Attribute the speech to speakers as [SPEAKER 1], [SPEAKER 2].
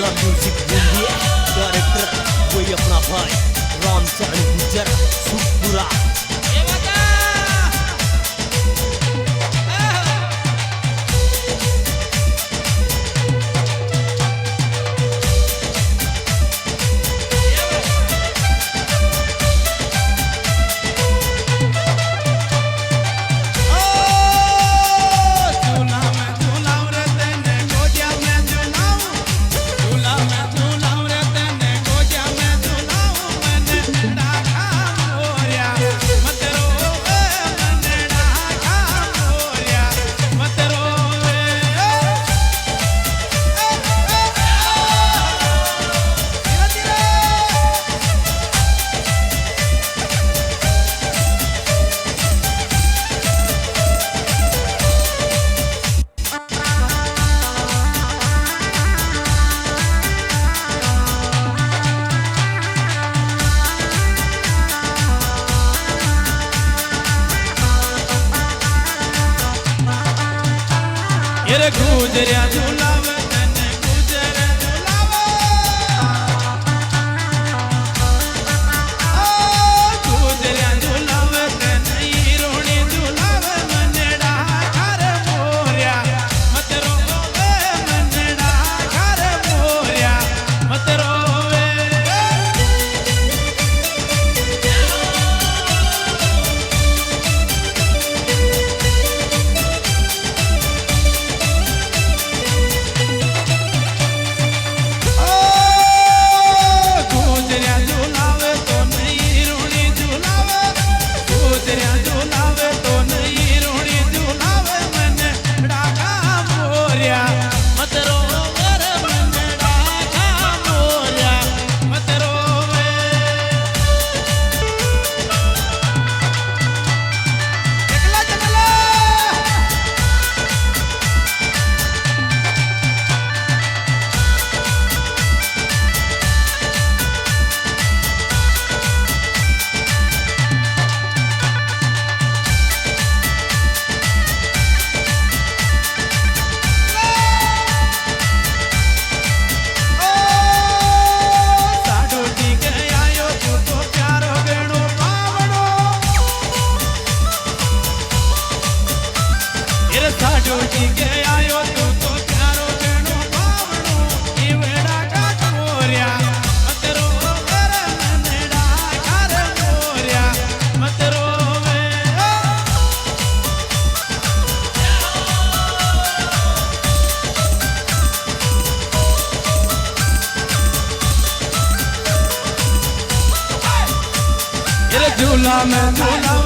[SPEAKER 1] अपना म्यूजिक बोलिए डायरेक्टर कोई अपना भाई रामचरण गुजर सुखपुरा।
[SPEAKER 2] गुजरिया झूलावे तने गुजरे झूलावे गुजरिया झूलावे तने हीरोणी झूलावे मनड़ा घर मोरिया मत रोवे मनड़ा घर मोरिया मत रोवे। साडोजी के आयो तू तो प्यारो बेणो बावणो ईवेड़ा का मोरिया मत रोवे मनड़ा घर मोरिया मत रोवे। झूला में झूला